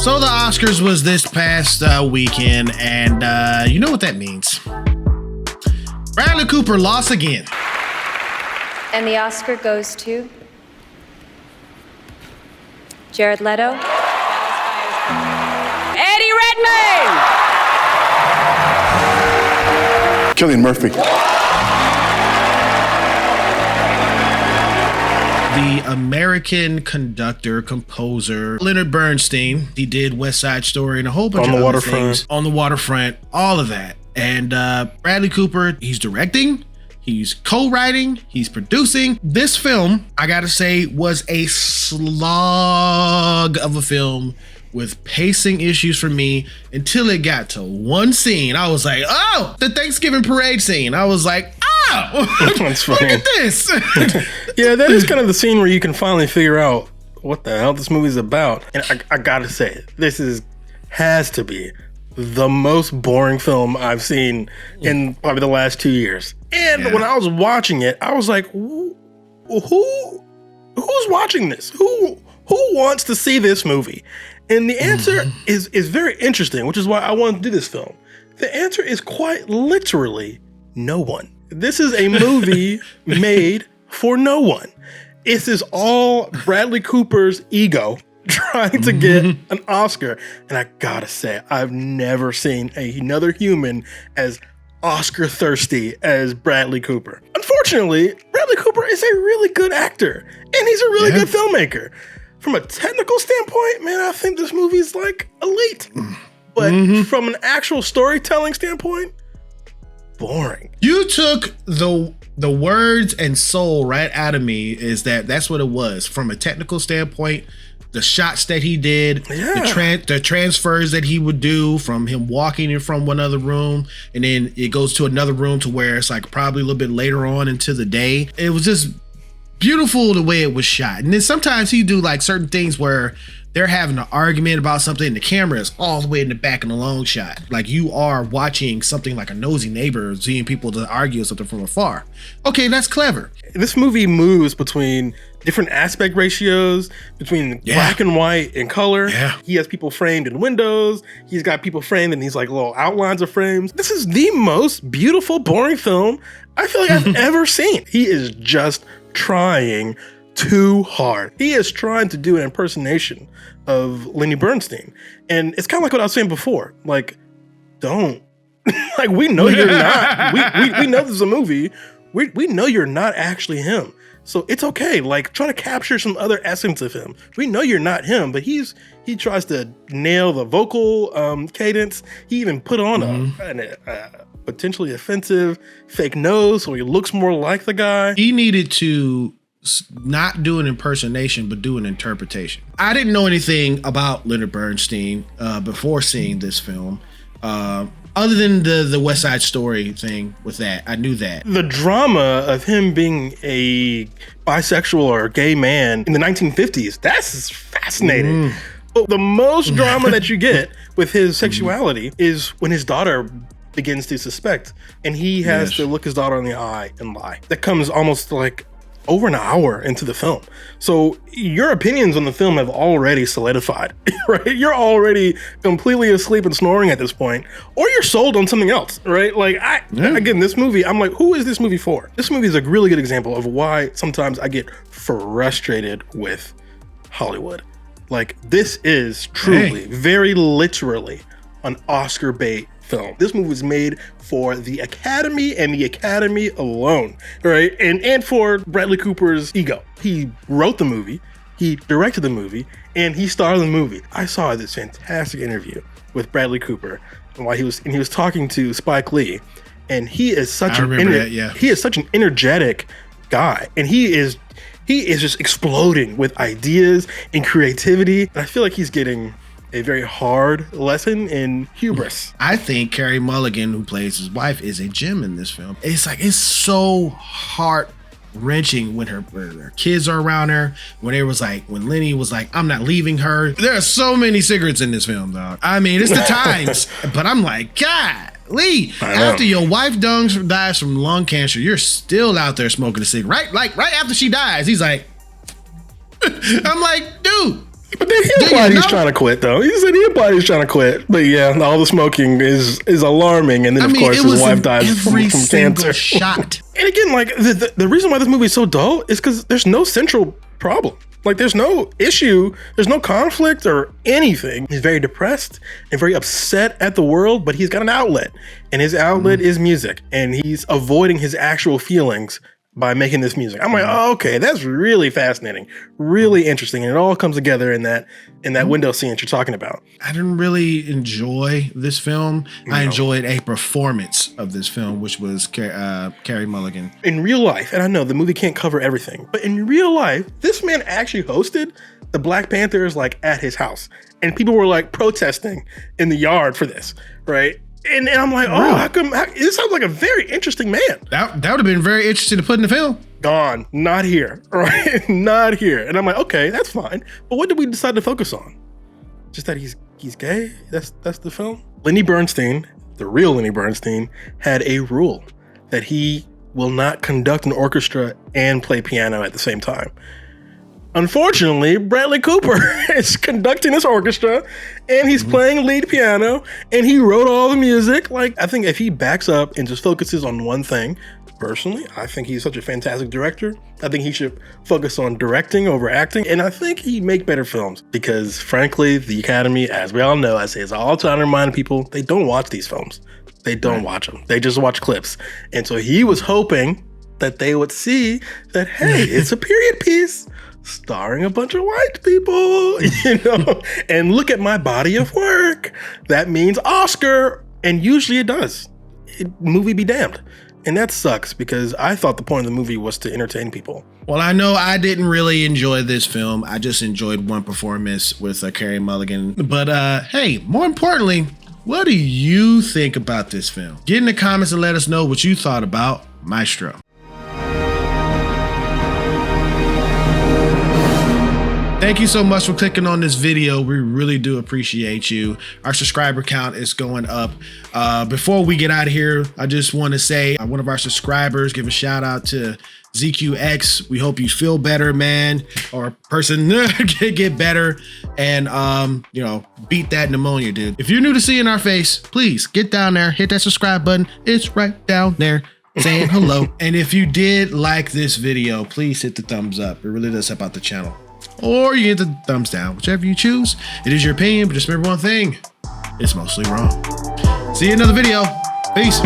So the Oscars was this past weekend, and you know what that means. Bradley Cooper lost again. And the Oscar goes to Jared Leto. Eddie Redmayne! Cillian Murphy. The American conductor, composer, Leonard Bernstein. He did West Side Story and a whole bunch of other things. On the Waterfront, all of that. And Bradley Cooper, he's directing, he's co-writing, he's producing. This film, I gotta say, was a slog of a film with pacing issues for me until it got to one scene. I was like, oh, the Thanksgiving parade scene. I was like, oh, that's funny. Look at this. Yeah, that is kind of the scene where you can finally figure out what the hell this movie's about. And I gotta say, this has to be the most boring film I've seen in probably the last 2 years. And when I was watching it, I was like, who's watching this? Who wants to see this movie? And the answer is very interesting, which is why I wanted to do this film. The answer is quite literally no one. This is a movie made for no one. This is all Bradley Cooper's ego trying to get an Oscar. And I gotta say, I've never seen another human as Oscar thirsty as Bradley Cooper. Unfortunately, Bradley Cooper is a really good actor and he's a really good filmmaker. From a technical standpoint, man, I think this movie is like elite. But from an actual storytelling standpoint, boring. You took the words and soul right out of me. That's what it was. From a technical standpoint, the shots that he did, the transfers that he would do from him walking in from one other room, and then it goes to another room to where it's like probably a little bit later on into the day. It was just beautiful the way it was shot. And then sometimes he do like certain things where they're having an argument about something and the camera is all the way in the back in the long shot. Like you are watching something like a nosy neighbor seeing people to argue something from afar. Okay, that's clever. This movie moves between different aspect ratios, between black and white and color. Yeah. He has people framed in windows. He's got people framed in these like little outlines of frames. This is the most beautiful, boring film I feel like I've ever seen. He is just trying too hard. He is trying to do an impersonation of Lenny Bernstein. And it's kind of like what I was saying before. Like, don't. Like, we know you're not. We know this is a movie. We know you're not actually him. So it's okay. Like, try to capture some other essence of him. We know you're not him, but he tries to nail the vocal cadence. He even put on a potentially offensive fake nose so he looks more like the guy. He needed to not do an impersonation, but do an interpretation. I didn't know anything about Leonard Bernstein before seeing this film. Other than the West Side Story thing with that, I knew that. The drama of him being a bisexual or gay man in the 1950s, that's fascinating. But the most drama that you get with his sexuality is when his daughter begins to suspect, and he has to look his daughter in the eye and lie. That comes almost like over an hour into the film. So your opinions on the film have already solidified, right? You're already completely asleep and snoring at this point, or you're sold on something else, right? Like again, this movie, I'm like, who is this movie for? This movie is a really good example of why sometimes I get frustrated with Hollywood. Like, this is truly, very literally an Oscar bait film. This movie was made for the Academy and the Academy alone, right? And for Bradley Cooper's ego. He wrote the movie, he directed the movie, and he starred in the movie. I saw this fantastic interview with Bradley Cooper while he was talking to Spike Lee, and he is such he is such an energetic guy, and he is just exploding with ideas and creativity. And I feel like he's getting a very hard lesson in hubris. I think Carey Mulligan, who plays his wife, is a gem in this film. It's like, it's so heart-wrenching when her kids are around her, when Lenny was like, I'm not leaving her. There are so many cigarettes in this film, dog. I mean, it's the times, but I'm like, God, Lee, after your wife dies from lung cancer, you're still out there smoking a cigarette. Right after she dies, he's like, I'm like, dude, But then he implied he's trying to quit, though. He said he implied he's trying to quit. But yeah, all the smoking is alarming. And then, of course, his wife dies from cancer. Shot. And again, like, the reason why this movie is so dull is because there's no central problem. Like, there's no issue, there's no conflict or anything. He's very depressed and very upset at the world, but he's got an outlet. And his outlet is music. And he's avoiding his actual feelings by making this music. I'm like, oh, okay, that's really fascinating, really interesting. And it all comes together in that window scene that you're talking about. I didn't really enjoy this film. No. I enjoyed a performance of this film, which was Carey Mulligan. In real life, and I know the movie can't cover everything, but in real life, this man actually hosted the Black Panthers like at his house. And people were like protesting in the yard for this, right? And I'm like, oh, how come? This sounds like a very interesting man. That would have been very interesting to put in the film. Gone, not here, right? Not here. And I'm like, okay, that's fine. But what did we decide to focus on? Just that he's gay? That's the film? Lenny Bernstein, the real Lenny Bernstein, had a rule that he will not conduct an orchestra and play piano at the same time. Unfortunately, Bradley Cooper is conducting this orchestra and he's playing lead piano and he wrote all the music. Like, I think if he backs up and just focuses on one thing, personally, I think he's such a fantastic director. I think he should focus on directing over acting. And I think he'd make better films because, frankly, the Academy, as we all know, I say it's all trying to remind people, they don't watch these films. They don't watch them. They just watch clips. And so he was hoping that they would see that, hey, it's a period piece starring a bunch of white people, you know, and look at my body of work. That means Oscar. And usually it does. Movie be damned. And that sucks because I thought the point of the movie was to entertain people. Well, I know I didn't really enjoy this film. I just enjoyed one performance with Carey Mulligan. But hey, more importantly, what do you think about this film? Get in the comments and let us know what you thought about Maestro. Thank you so much for clicking on this video. We really do appreciate you. Our subscriber count is going up. Before we get out of here, I just want to say one of our subscribers, give a shout out to ZQX. We hope you feel better, man, or person get better and, you know, beat that pneumonia, dude. If you're new to seeing our face, please get down there, hit that subscribe button. It's right down there saying hello. And if you did like this video, please hit the thumbs up. It really does help out the channel. Or you get the thumbs down, whichever you choose. It is your opinion, but just remember one thing, it's mostly wrong. See you in another video. Peace.